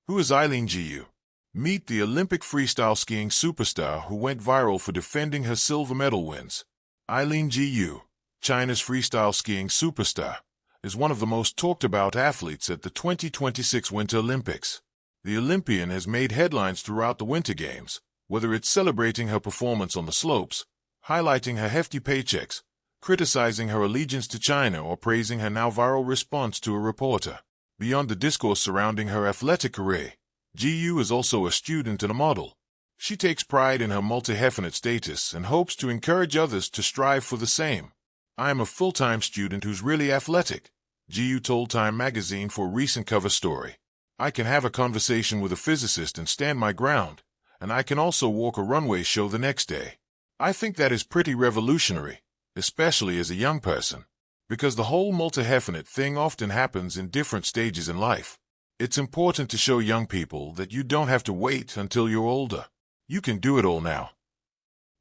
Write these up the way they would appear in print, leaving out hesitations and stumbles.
Who is Eileen Gu? Meet the Olympic freestyle skiing superstar who went viral for defending her silver medal wins. Eileen Gu, China's freestyle skiing superstar, is one of the most talked about athletes at the 2026 Winter Olympics. The Olympian has made headlines throughout the Winter Games, whether it's celebrating her performance on the slopes, highlighting her hefty paychecks, criticizing her allegiance to China, or praising her now viral response to a reporter. Beyond the discourse surrounding her athletic career, Gu is also a student and a model. She takes pride in her multi-hyphenate status and hopes to encourage others to strive for the same. "I am a full-time student who's really athletic," Gu told Time magazine for a recent cover story. "I can have a conversation with a physicist and stand my ground, and I can also walk a runway show the next day. I think that is pretty revolutionary, especially as a young person, because the whole multi-hyphenate thing often happens in different stages in life. It's important to show young people that you don't have to wait until you're older. You can do it all now."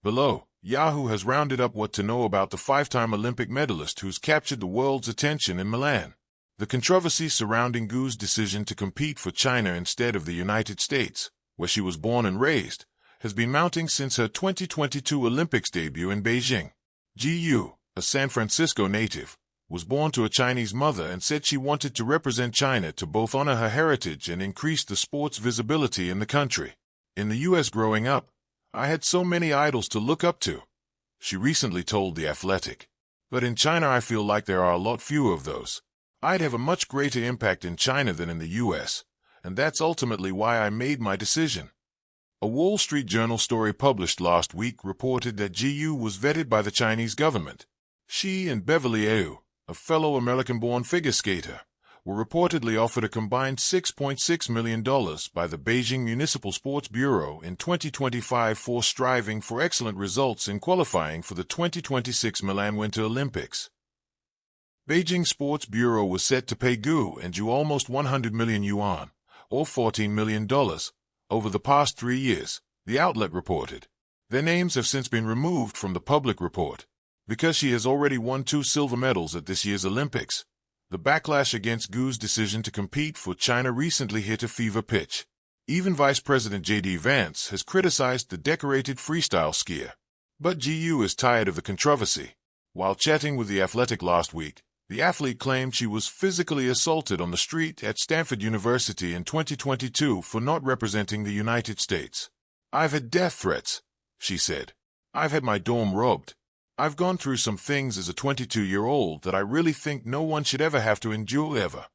Below, Yahoo has rounded up what to know about the five-time Olympic medalist who's captured the world's attention in Milan. The controversy surrounding Gu's decision to compete for China instead of the United States, where she was born and raised, has been mounting since her 2022 Olympics debut in Beijing. Gu, a San Francisco native, was born to a Chinese mother and said she wanted to represent China to both honor her heritage and increase the sport's visibility in the country. "In the U.S. growing up, I had so many idols to look up to," she recently told The Athletic. "But in China I feel like there are a lot fewer of those. I'd have a much greater impact in China than in the U.S., and that's ultimately why I made my decision." A Wall Street Journal story published last week reported that Gu was vetted by the Chinese government. She and Beverly Au, a fellow American-born figure skater, were reportedly offered a combined $6.6 million by the Beijing Municipal Sports Bureau in 2025 for striving for excellent results in qualifying for the 2026 Milan Winter Olympics. Beijing Sports Bureau was set to pay Gu and Ju almost 100 million yuan, or $14 million, over the past 3 years, the outlet reported. Their names have since been removed from the public report, because she has already won 2 silver medals at this year's Olympics. The backlash against Gu's decision to compete for China recently hit a fever pitch. Even Vice President J.D. Vance has criticized the decorated freestyle skier. But Gu is tired of the controversy. While chatting with The Athletic last week, the athlete claimed she was physically assaulted on the street at Stanford University in 2022 for not representing the United States. "I've had death threats," she said. "I've had my dorm robbed. I've gone through some things as a 22-year-old that I really think no one should ever have to endure ever."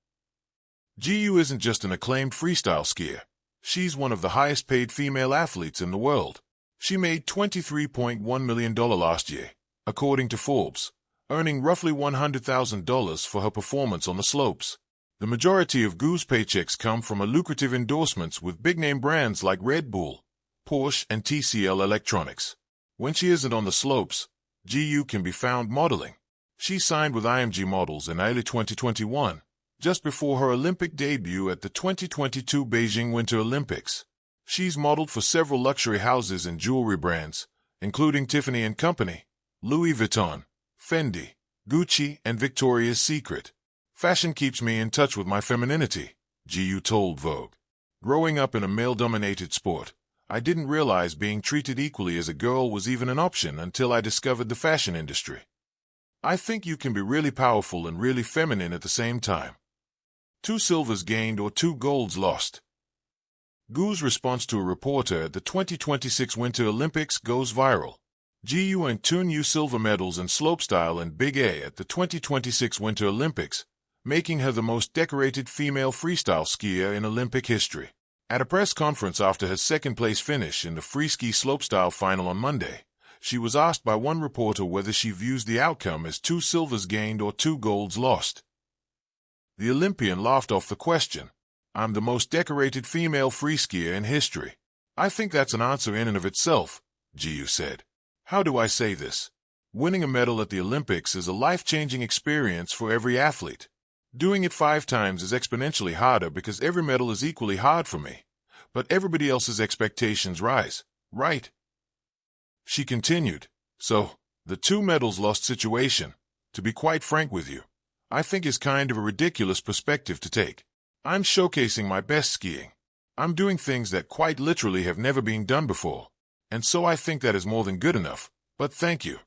Gu isn't just an acclaimed freestyle skier. She's one of the highest-paid female athletes in the world. She made $23.1 million last year, according to Forbes, earning roughly $100,000 for her performance on the slopes. The majority of Gu's paychecks come from lucrative endorsements with big-name brands like Red Bull, Porsche, and TCL Electronics. When she isn't on the slopes, Gu can be found modeling. She signed with IMG Models in early 2021, just before her Olympic debut at the 2022 Beijing Winter Olympics. She's modeled for several luxury houses and jewelry brands, including Tiffany & Company, Louis Vuitton, Fendi, Gucci, and Victoria's Secret. "Fashion keeps me in touch with my femininity," Gu told Vogue. "Growing up in a male-dominated sport, I didn't realize being treated equally as a girl was even an option until I discovered the fashion industry. I think you can be really powerful and really feminine at the same time." 2 silvers gained or 2 golds lost. Gu's response to a reporter at the 2026 Winter Olympics goes viral. Gu earned 2 new silver medals in slopestyle and Big A at the 2026 Winter Olympics, making her the most decorated female freestyle skier in Olympic history. At a press conference after her second-place finish in the freeski slopestyle final on Monday, she was asked by one reporter whether she views the outcome as 2 silvers gained or 2 golds lost. The Olympian laughed off the question. "I'm the most decorated female freeskier in history. I think that's an answer in and of itself," Gu said. "How do I say this? Winning a medal at the Olympics is a life-changing experience for every athlete. Doing it 5 times is exponentially harder because every medal is equally hard for me. But everybody else's expectations rise, right?" She continued, "So, the 2 medals lost situation, to be quite frank with you, I think is kind of a ridiculous perspective to take. I'm showcasing my best skiing. I'm doing things that quite literally have never been done before, and so I think that is more than good enough, but thank you.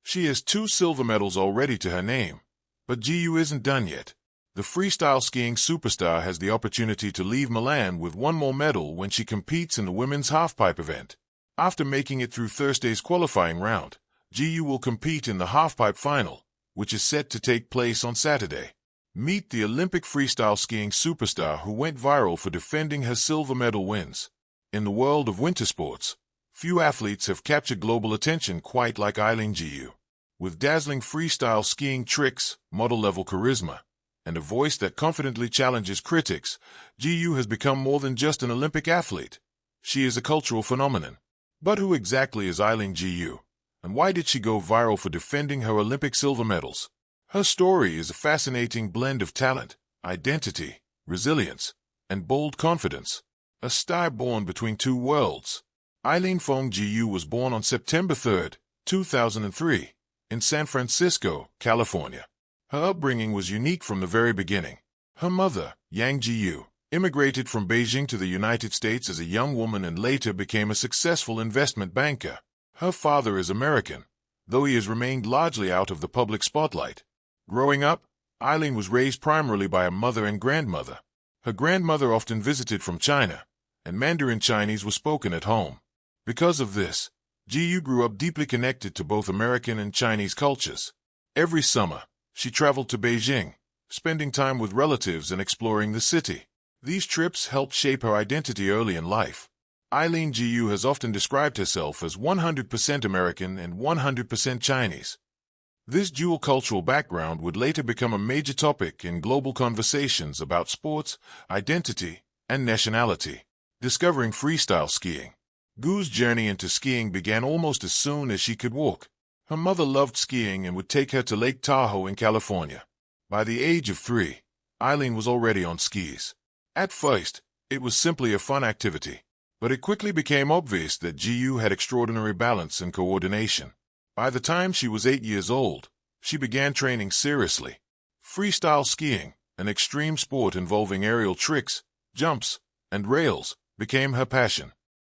She has 2 silver medals already to her name, but Jiu isn't done yet. The freestyle skiing superstar has the opportunity to leave Milan with 1 more medal when she competes in the women's halfpipe event. After making it through Thursday's qualifying round, Jiu will compete in the halfpipe final, which is set to take place on Saturday. Meet the Olympic freestyle skiing superstar who went viral for defending her silver medal wins. In the world of winter sports, few athletes have captured global attention quite like Eileen Jiu. With dazzling freestyle skiing tricks, model-level charisma, and a voice that confidently challenges critics, Jiu has become more than just an Olympic athlete. She is a cultural phenomenon. But who exactly is Eileen Jiu, and why did she go viral for defending her Olympic silver medals? Her story is a fascinating blend of talent, identity, resilience, and bold confidence. A star born between 2 worlds. Eileen Fong Jiu was born on September 3, 2003, in San Francisco, California. Her upbringing was unique from the very beginning. Her mother, Yang Jiu, immigrated from Beijing to the United States as a young woman and later became a successful investment banker. Her father is American, though he has remained largely out of the public spotlight. Growing up, Eileen was raised primarily by a mother and grandmother. Her grandmother often visited from China, and Mandarin Chinese was spoken at home. Because of this, Jiu grew up deeply connected to both American and Chinese cultures. Every summer, she traveled to Beijing, spending time with relatives and exploring the city. These trips helped shape her identity early in life. Eileen Jiu has often described herself as 100% American and 100% Chinese. This dual cultural background would later become a major topic in global conversations about sports, identity, and nationality. Discovering freestyle skiing. Gu's journey into skiing began almost as soon as she could walk. Her mother loved skiing and would take her to Lake Tahoe in California. By the age of 3, Eileen was already on skis. At first, it was simply a fun activity, but it quickly became obvious that Jiu had extraordinary balance and coordination. By the time she was 8 years old, she began training seriously. Freestyle skiing, an extreme sport involving aerial tricks, jumps, and rails, became her passion.